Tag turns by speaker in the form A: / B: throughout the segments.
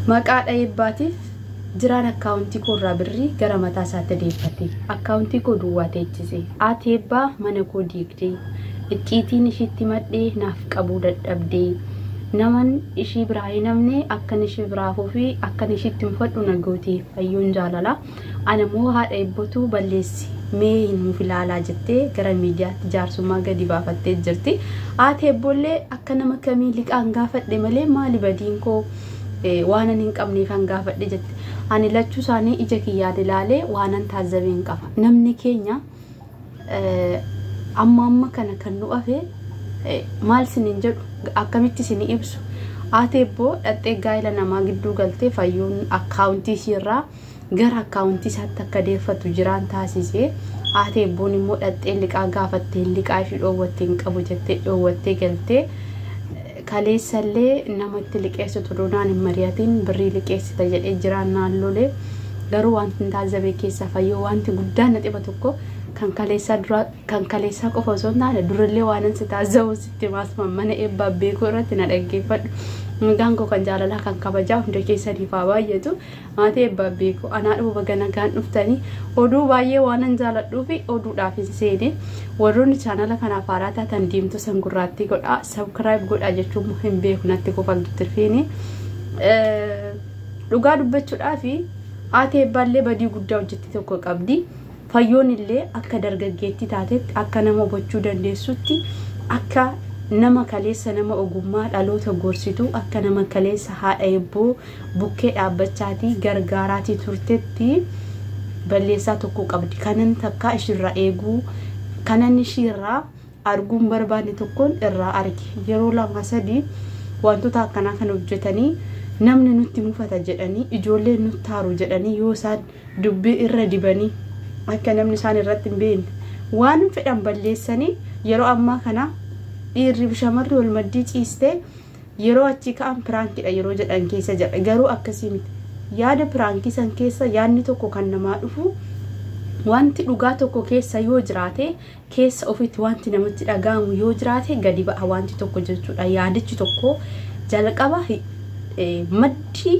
A: Maqaa dhayibbaatiif jiraan akkaawuntii koo irraa birrii gara mataa isaatti deeffate. Akkaawuntii koo duwwaa teechise. Ati eebbaa mana koo diigdee. Icciitiin ishiitti madhee naaf qabuu dadhabdee. Naman ishii biraa hin namne akkan ishii biraafuu fi akkan ishiitti mufadhu nagootee fayyoon jaalala. Ana moo haadha eebbotu balleessi. Mee hin filaalaa jettee gara miidiyaatti jaarsummaa gadi baafattee jirti. Ati eebbollee akka nama kamii liqaan gaafadhe malee maali badiin koo waanan hin qabneef kan gaafadhe jette. Ani lachuu isaanii ija kiyyaan ilaalee waanan taazzabeen qaba. Namni keenya amma kana kan nu afe maal sinin jedhu akkamitti sini ibsu. Ati eebboo dhattee gaa'ela namaa gidduu galtee fayyoon akkaawuntii ishiirraa gara akkaawuntii isaatti akka deeffatu jiraan taasisee. Ati eebboon immoo dhattee liqaa gaafattee liqaa ishii dhoowwattee hin qabu jettee dhoowwattee galtee. Kaleessallee namatti liqeessitu doonaan hin mari'atiin birrii liqeessita jedhee jiraan naannolee garuu wanti taazzabee keessaa fayyoo wanti guddaan na dhiba tokko kan kaleessaa qofa osoo hin taane durallee waanan si taazzabu sitti maasuma mana eebbaa beekuu irratti na dhaggeeffadhu. Nagaan koo kan jaalalaa kan kabajaa hunda keessaniif haa baay'atu. Maatii eebbaa beekuu anaa dhufa ganagaan dhuftanii oduu baay'ee waanan jaaladhuu fi oduudhaaf hin seene. Warroonni chaanala kanaaf haaraa taatan diimtuu san gurraattii godhaa sabskiraayib godhaa jechuun hin beeku natti kofaltu tirfiini. Dhugaa dubbachuudhaaf ati eebbaallee badii guddaa hojjetti tokko qabdi. Fayyoon illee akka dargaggeetti taatetti akka nama hubachuu dandeessutti akka nama kaleessa nama ogummaa dhaloota gorsitu akka nama kaleessa haadha eebboo bukkee dhaabbachaatii gargaaraatii turtetti balleessaa tokko qabdi. Kanan takka ishirraa eeguu kanan ishirraa arguun barbaanne tokkoon irraa arge. Yeroo lama sadii wantoota akkanaa kan hojjetanii namni nutti mufata jedhanii ijoollee nutti taaru jedhanii yoo isaan dubbii irra dibanii akka namni isaan irratti hin beekne waan fedhan balleessanii yeroo ammaa kana dhiirri shamarri wal maddii ciistee yeroo achi ka'an piraankiidha yeroo jedhan keessa jedha. Garuu akkasii miti. Yaada piraankii san keessa yaadni tokko kan namaa dhufu wanti dhugaa tokko keessa yoo jiraate keessa ofitti wanti namatti dhaga'amu yoo jiraate gadi ba'a wanti tokko jechuudha. Yaadichi tokko jalqaba maddi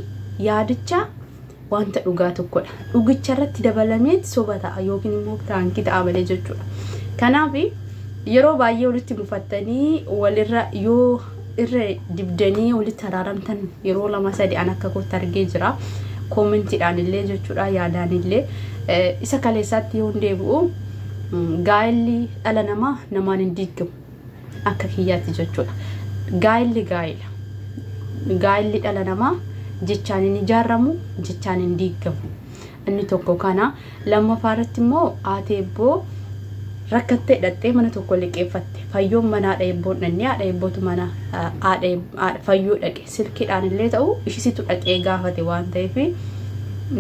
A: yaadicha wanta dhugaa tokkodha. Dhugicha irratti dabalamee soba ta'a yookiin immoo piraankii ta'a malee jechuudha. Kanaaf yeroo baay'ee walitti mufattanii walirra yoo irra dibdanii walitti araaramtan yeroo lama sadii an akka kootti argee jira. Koomentiidhaan illee jechuudha yaadaan illee isa kaleessaatti yoo deebi'u gaa'elli dhala namaa namaan hin diigamu akka kiyyaatti jechuudha. Gaa'elli gaa'elli dhala namaa jechaan hin ijaaramu jechaan hin diigamu. Inni tokko kana lammaffaarratti immoo ati eebboo rakkattee hidhattee mana tokko liqeeffatte. Fayyoon mana haadha eebboon dhanne haadha eebbootu mana fayyoo dhaqe silkiidhaan illee ta'u ishisitu dhaqee gaafate waan ta'eef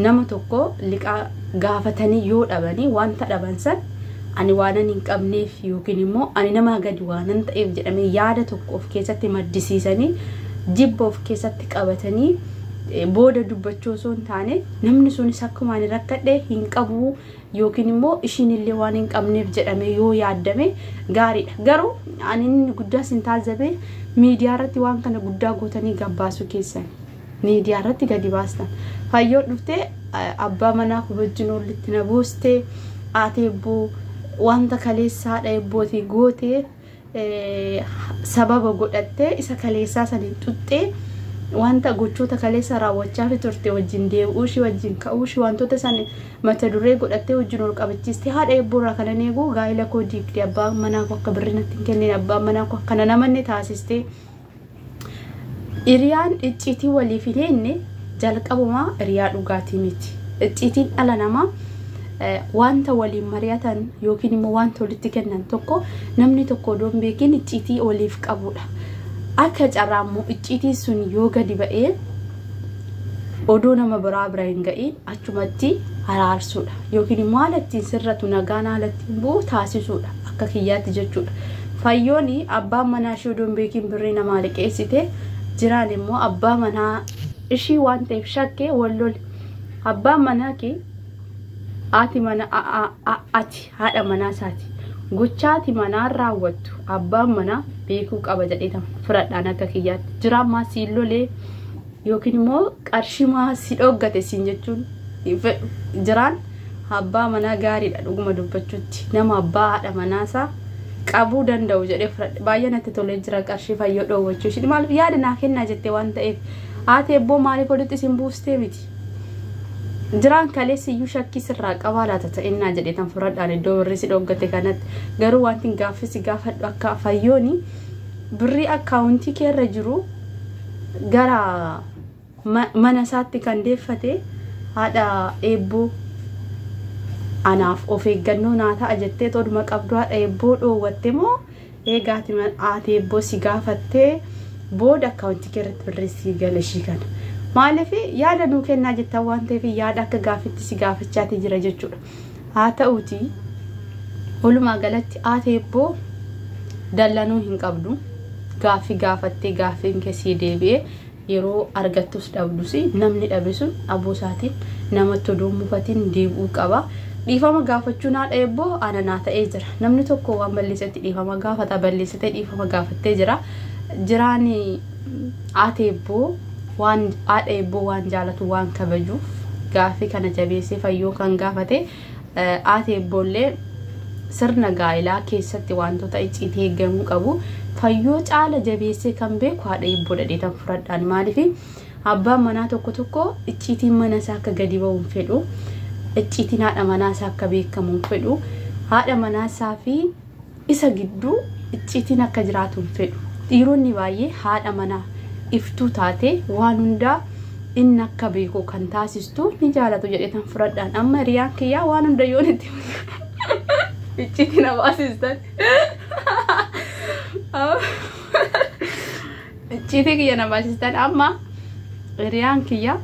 A: nama tokko liqaa gaafatanii yoo dhabanii wanta dhaban san ani waanan hin qabneef yookiin immoo ani nama gadi waanan ta'eef jedhamee yaada tokko of keessatti maddisiisanii jibba of keessatti qabatanii booda dubbachuu osoo hin taane namni sunis akkuma ani rakkadhe hin qabu yookiin immoo ishiin illee waan hin qabneef jedhame yoo yaaddame gaariidha. Garuu ani inni guddaa sin taazzabe miidiyaa irratti waan kana guddaa gootanii gabbaasuu keessan miidiyaa irratti gadi baastan. Fayyoon dhuftee abbaa manaa wajjin walitti na buustee ati eebboo wanta kaleessaa haadha eebbootii gootee sababa godhattee isa kaleessaa saniin xuxxee wanta gochoota kaleessa raawwachaa fi turte wajjin deebi'uu ishii wajjin ka'uu ishii wantoota san mata duree godhattee wajjin ol qabachiistee haadha eebboorraa kana eeguu gaa'ela koo diigdee abbaan manaa koo akka birrii natti hin kennine abbaan manaa koo akkana namanne taasistee hiriyaan icciitii waliif hin heenne jalqabumaa hiriyaa dhugaatii miti. Icciitiin dhala namaa wanta waliin mari'atan yookiin immoo wanta walitti kennan tokko namni tokko odoon beekin icciitii waliif qabudha. Akka carraammoo icciitiin sun yoo gadi ba'ee odoo nama biraa bira hin ga'iin achumatti araarsuudha yookiin immoo haala ittiin sirratu nagaan haala ittiin bu'u taasisuudha akka kiyyaatti jechuudha. Fayyoon abbaan manaa ishee odoon beekin birrii namaa liqeessite jiraan immoo abbaa manaa ishii waan ta'eef shakkee wallole. Abbaan manaa kee ati haadha manaa isaati. Gochaati manaan raawwattu abbaan manaa beekuu qaba jedheetan fudhadhaan akka kiyyaatti. Jiraan maa siin lolee yookiin immoo qarshii maa si dhoggate siin jechuun jiraan abbaa manaa gaariidha dhuguma dubbachuutti nama abbaa haadha manaasaa qabuu danda'u jedhee fudhadhe baay'ee natti tolee jira qarshii fayyoo dhoowwachuu ishii maaliif yaada naa kennaa jettee waan ta'eef haati eebboo maaliif walitti isin buustee miti jiraan kaleessi iyyuu shakkii sirraa qabaa laata ta'inaa jedhee tan fudhadhaan iddoo birrii si dhoggate kanatti garuu wanti gaaffisi gaafadhu akka fayyooni birrii akkaawuntii keerra jiru gara mana isaatti kan deeffate haadha eebboo anaaf of eeggannoo naa ta'a jettee toduma qabdu haadha eebboo dhoowwatte moo eegaati haati eebboo si gaafattee booda akkaawuntii keerratti birrii si gala ishii kana maaliif yaada nuu kennaa jettaa waan ta'eef yaada akka gaafitti si gaafachaati jira jechuudha haa ta'uuti walumaa galatti haati eebboo dallanuu hin qabdu gaaffii gaafattee gaaffiin keessii deebi'ee yeroo argattus dhabdus namni dhabisun abuusaatiin namatti oduu mufatiin deebi'uu qaba dhiifama gaafachuun haadha eebboo ananaa ta'ee jira namni tokko waan balleessatti dhiifama gaafata balleessitee dhiifama gaafattee jira jiraan haati eebboo waan haadha eebboo waan jaalatu waan kabajuuf gaaffii kana jabeessee fayyoo kan gaafate haati eebboollee sirna gaa'ilaa keessatti wantoota icciitii eeggamuu qabu fayyoo caala jabeessee kan beeku haadha eebboo dhadheetan fudhadhaan maaliif abbaan manaa tokko icciitiin mana isaa akka gadi ba'uun fedhu icciitiin haadha manaa isaa akka beekamuun fedhu haadha manaa isaa fi isa gidduu icciitiin akka jiraatuun fedhu dhiironni baay'ee haadha manaa iftuu taate waan hundaa inni akka beeku kan taasistu ni jaalatu jedheetan fudhadhaan amma riyaan kiyyaa waan hunda yoon itti icciitiin abaasistan icciitii kiyya nabaasistan amma riyaan kiyya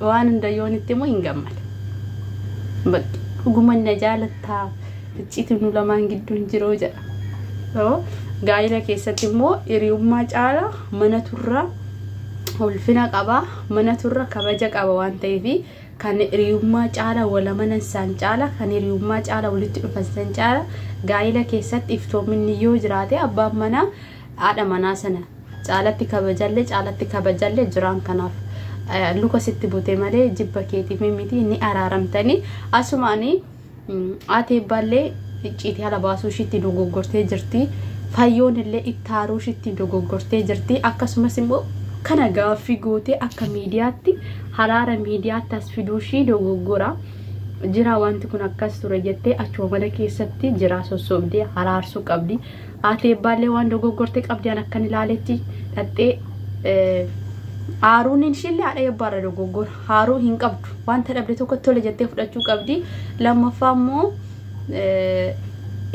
A: waan hunda yoon itti immoo hin gammada dhuguma na jaalattaa icciitii nu lamaan gidduun jiroo jedha gaa'ila keessatti immoo hiriyummaa caala mana turraa ulfina qaba mana turra kabaja qaba waan ta'eef kan hiriyummaa caala wala mana isaan caala kan hiriyummaa caala walitti dhufan caala gaa'ila keessatti iftoominni yoo jiraate abbaan manaa haadha manaa sana caalatti kabajalle jiraan kanaaf luka sitti bute malee jibba keetiif miti ni araaramtanii asumaanii haati eebbaallee icciitii ala baasuu ishiitti dogoggortee jirti fayyoon illee ittaaruu ishiitti dogoggortee jirti akkasumas immoo kana gaaffii gootee akka miidiyaatti haraara miidiyaatti as fiduushii dogoggora jira wanti kun akkas ture jettee achuma mana keessatti jira sossobdee haraarsuu qabdi haati eebbaallee waan dogoggortee qabdi an akkan ilaaletti dhattee haaruun ishillee haadha eebbaarra dogoggora haaruu hin qabdu wanta dhabde tokko tole jettee fudhachuu qabdi lammaffaa immoo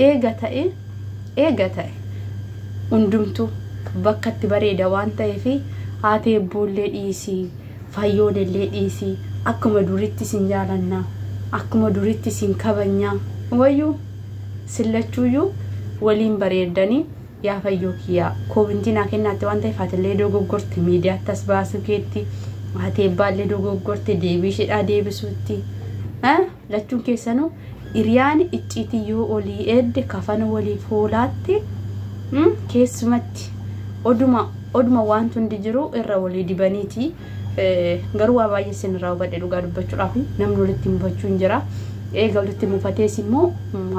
A: eega ta'e hundumtu bakka itti bareeda waan ta'eef haati eebboollee dhiisii fayyoon illee dhiisii akkuma duritti sin jaalannaa akkuma duritti sin kabajnaa wayyuu sillachuuyyuu waliin bareedanii yaa fayyoo kiyyaa koomintii naa kennaatti waan ta'eef haatiillee dogoggorte miidiyaatti as baasuu keetti haati eebbaallee dogoggorte deebii ishidhaa deebisuutti lachuun keessanuu hiriyaan icciitii yoo olii eedde kafana walii foolaatti keessumatti oduma waan hundi jiru irra walii dibaniiti garuu waa baay'ee sinirraa hubadhe dhugaa dubbachuudhaaf namni walitti mufachuu hin jira eega walitti mufatees immoo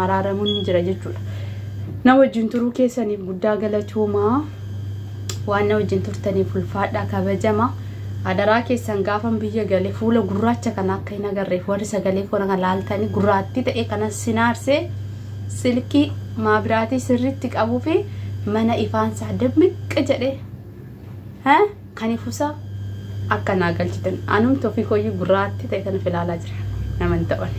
A: haraaramuun hin jira jechuudha na wajjin turuu keessaniif guddaa galatoomaa waan na wajjin turtaniif ulfaadhaa kabajama adaraa keessan gaafan biyya galee fuula gurraacha kana akka hin agarreef warri sagalee kana laaltanii gurraatti ta'e kana sinaarsee silkii maabiraatii sirriitti qabuu fi mana ifaansaa dabmiqqa jedhe kan ifusa akka naa galchitan anumti ofii koyyuu gurraatti ta'e kana filaalaa jira naman ta'an